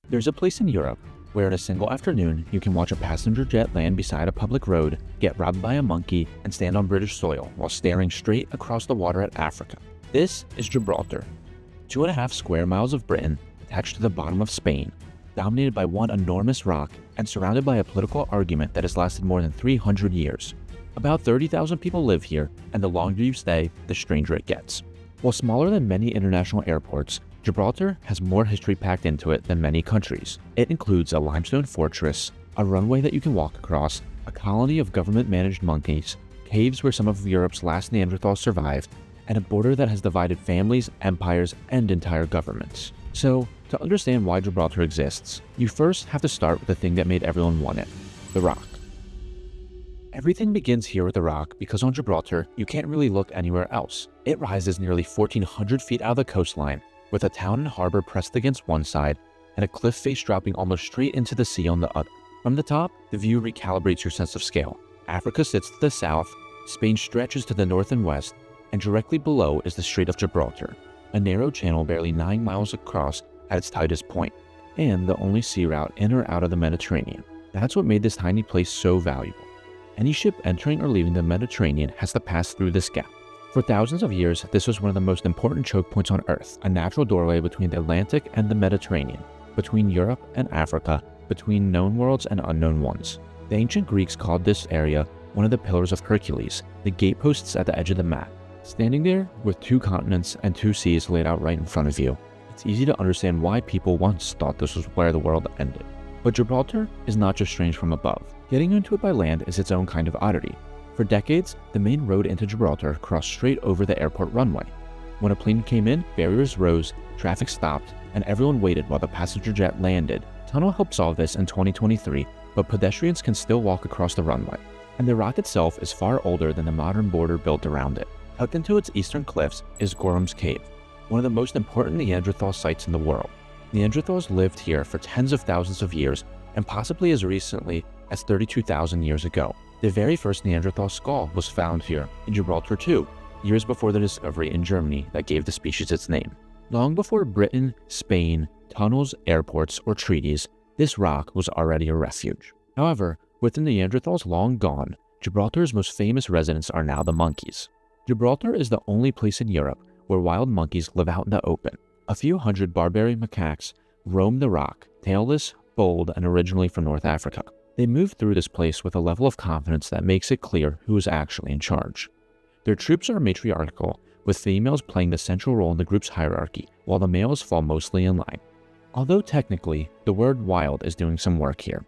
There's a place in Europe where in a single afternoon you can watch a passenger jet land beside a public road, get robbed by a monkey, and stand on British soil while staring straight across the water at Africa. This is Gibraltar, 2.5 square miles of Britain attached to the bottom of Spain, dominated by one enormous rock and surrounded by a political argument that has lasted more than 300 years. About 30,000 people live here, and the longer you stay, the stranger it gets. While smaller than many international airports, Gibraltar has more history packed into it than many countries. It includes a limestone fortress, a runway that you can walk across, a colony of government-managed monkeys, caves where some of Europe's last Neanderthals survived, and a border that has divided families, empires, and entire governments. So, to understand why Gibraltar exists, you first have to start with the thing that made everyone want it: the rock. Everything begins here with the rock because on Gibraltar, you can't really look anywhere else. It rises nearly 1,400 feet out of the coastline, with a town and harbor pressed against one side, and a cliff face dropping almost straight into the sea on the other. From the top, the view recalibrates your sense of scale. Africa sits to the south, Spain stretches to the north and west, and directly below is the Strait of Gibraltar, a narrow channel barely 9 miles across at its tightest point, and the only sea route in or out of the Mediterranean. That's what made this tiny place so valuable. Any ship entering or leaving the Mediterranean has to pass through this gap. For thousands of years, this was one of the most important choke points on Earth, a natural doorway between the Atlantic and the Mediterranean, between Europe and Africa, between known worlds and unknown ones. The ancient Greeks called this area one of the Pillars of Hercules, the gateposts at the edge of the map. Standing there with 2 continents and 2 seas laid out right in front of you, it's easy to understand why people once thought this was where the world ended. But Gibraltar is not just strange from above. Getting into it by land is its own kind of oddity. For decades, the main road into Gibraltar crossed straight over the airport runway. When a plane came in, barriers rose, traffic stopped, and everyone waited while the passenger jet landed. Tunnel helped solve this in 2023, but pedestrians can still walk across the runway. And the rock itself is far older than the modern border built around it. Tucked into its eastern cliffs is Gorham's Cave, one of the most important Neanderthal sites in the world. Neanderthals lived here for tens of thousands of years, and possibly as recently as 32,000 years ago. The very first Neanderthal skull was found here in Gibraltar too, years before the discovery in Germany that gave the species its name. Long before Britain, Spain, tunnels, airports, or treaties, this rock was already a refuge. However, with the Neanderthals long gone, Gibraltar's most famous residents are now the monkeys. Gibraltar is the only place in Europe where wild monkeys live out in the open. A few hundred Barbary macaques roam the rock, tailless, bold, and originally from North Africa. They move through this place with a level of confidence that makes it clear who is actually in charge. Their troops are matriarchal, with females playing the central role in the group's hierarchy, while the males fall mostly in line. Although technically, the word wild is doing some work here.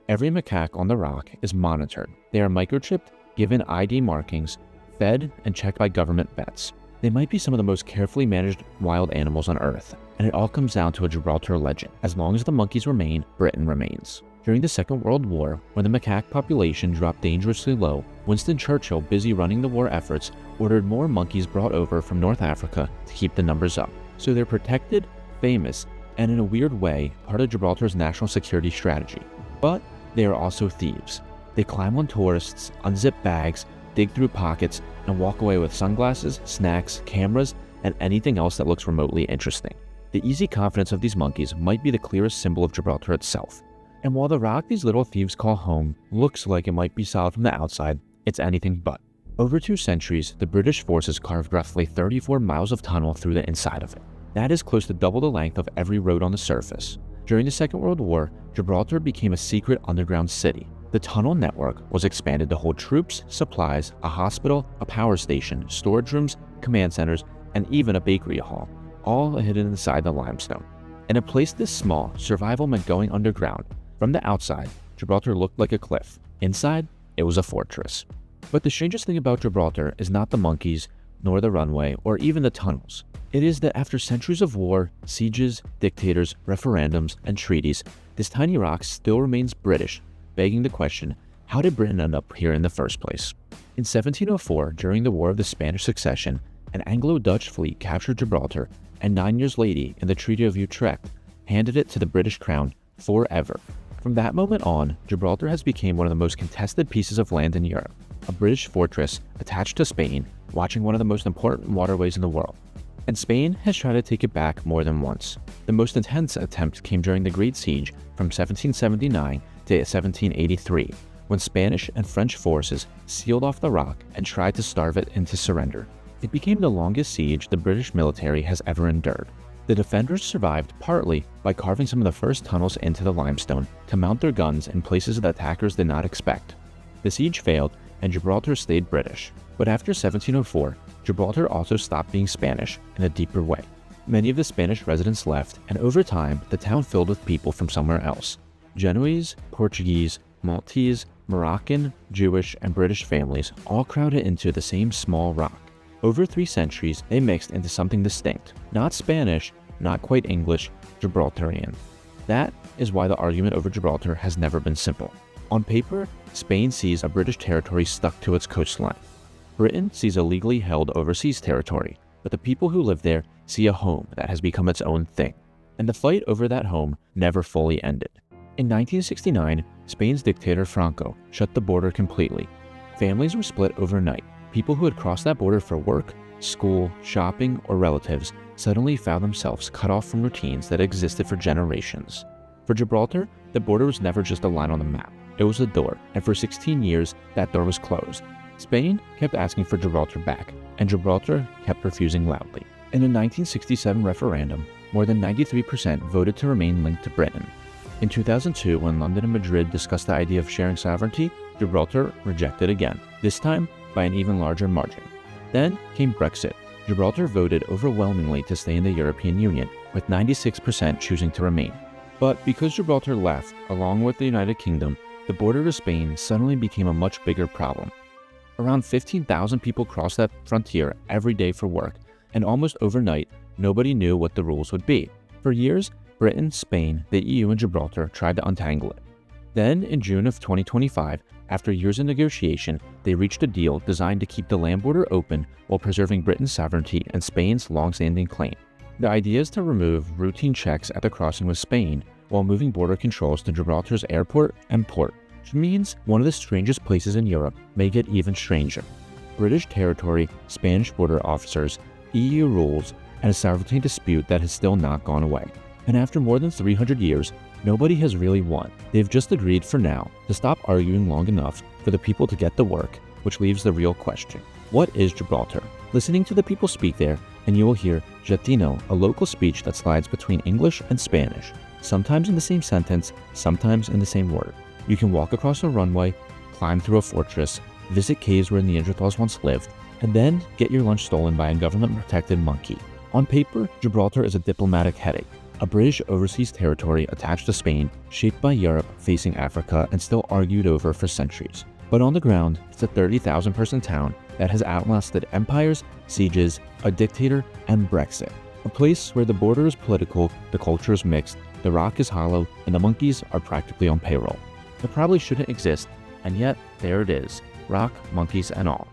Every macaque on the rock is monitored. They are microchipped, given ID markings, fed, and checked by government vets. They might be some of the most carefully managed wild animals on Earth, and it all comes down to a Gibraltar legend. As long as the monkeys remain, Britain remains. During the Second World War, when the macaque population dropped dangerously low, Winston Churchill, busy running the war efforts, ordered more monkeys brought over from North Africa to keep the numbers up. So they're protected, famous, and in a weird way, part of Gibraltar's national security strategy. But they are also thieves. They climb on tourists, unzip bags, dig through pockets, and walk away with sunglasses, snacks, cameras, and anything else that looks remotely interesting. The easy confidence of these monkeys might be the clearest symbol of Gibraltar itself. And while the rock these little thieves call home looks like it might be solid from the outside, it's anything but. Over 2 centuries, the British forces carved roughly 34 miles of tunnel through the inside of it. That is close to double the length of every road on the surface. During the Second World War, Gibraltar became a secret underground city. The tunnel network was expanded to hold troops, supplies, a hospital, a power station, storage rooms, command centers, and even a bakery hall, all hidden inside the limestone. In a place this small, survival meant going underground. From the outside, Gibraltar looked like a cliff. Inside, it was a fortress. But the strangest thing about Gibraltar is not the monkeys, nor the runway, or even the tunnels. It is that after centuries of war, sieges, dictators, referendums, and treaties, this tiny rock still remains British, begging the question, how did Britain end up here in the first place? In 1704, during the War of the Spanish Succession, an Anglo-Dutch fleet captured Gibraltar, and 9 years later, in the Treaty of Utrecht, handed it to the British Crown forever. From that moment on, Gibraltar has become one of the most contested pieces of land in Europe, a British fortress attached to Spain, watching one of the most important waterways in the world. and Spain has tried to take it back more than once. The most intense attempt came during the Great Siege from 1779 to 1783, when Spanish and French forces sealed off the rock and tried to starve it into surrender. It became the longest siege the British military has ever endured. The defenders survived partly by carving some of the first tunnels into the limestone to mount their guns in places that attackers did not expect. The siege failed, and Gibraltar stayed British. But after 1704, Gibraltar also stopped being Spanish in a deeper way. Many of the Spanish residents left, and over time, the town filled with people from somewhere else. Genoese, Portuguese, Maltese, Moroccan, Jewish, and British families all crowded into the same small rock. Over 3 centuries, they mixed into something distinct. Not Spanish, not quite English, Gibraltarian. That is why the argument over Gibraltar has never been simple. On paper, Spain sees a British territory stuck to its coastline. Britain sees a legally held overseas territory, but the people who live there see a home that has become its own thing. And the fight over that home never fully ended. In 1969, Spain's dictator Franco shut the border completely. Families were split overnight. People who had crossed that border for work, school, shopping, or relatives suddenly found themselves cut off from routines that existed for generations. For Gibraltar, the border was never just a line on the map. It was a door, and for 16 years, that door was closed. Spain kept asking for Gibraltar back, and Gibraltar kept refusing loudly. In a 1967 referendum, more than 93% voted to remain linked to Britain. In 2002, when London and Madrid discussed the idea of sharing sovereignty, Gibraltar rejected again, this time by an even larger margin. Then came Brexit. Gibraltar voted overwhelmingly to stay in the European Union, with 96% choosing to remain. But because Gibraltar left, along with the United Kingdom, the border to Spain suddenly became a much bigger problem. Around 15,000 people crossed that frontier every day for work, and almost overnight, nobody knew what the rules would be. For years, Britain, Spain, the EU, and Gibraltar tried to untangle it. Then, in June of 2025, after years of negotiation, they reached a deal designed to keep the land border open while preserving Britain's sovereignty and Spain's long-standing claim. The idea is to remove routine checks at the crossing with Spain while moving border controls to Gibraltar's airport and port, which means one of the strangest places in Europe may get even stranger. British territory, Spanish border officers, EU rules, and a sovereignty dispute that has still not gone away. And after more than 300 years, nobody has really won. They've just agreed for now to stop arguing long enough for the people to get the work, which leaves the real question. What is Gibraltar? Listening to the people speak there, and you will hear Jatino, a local speech that slides between English and Spanish, sometimes in the same sentence, sometimes in the same word. You can walk across a runway, climb through a fortress, visit caves where Neanderthals once lived, and then get your lunch stolen by a government-protected monkey. On paper, Gibraltar is a diplomatic headache, a British overseas territory attached to Spain, shaped by Europe facing Africa and still argued over for centuries. But on the ground, it's a 30,000-person town that has outlasted empires, sieges, a dictator, and Brexit. A place where the border is political, the culture is mixed, the rock is hollow, and the monkeys are practically on payroll. It probably shouldn't exist, and yet there it is, rock, monkeys, and all.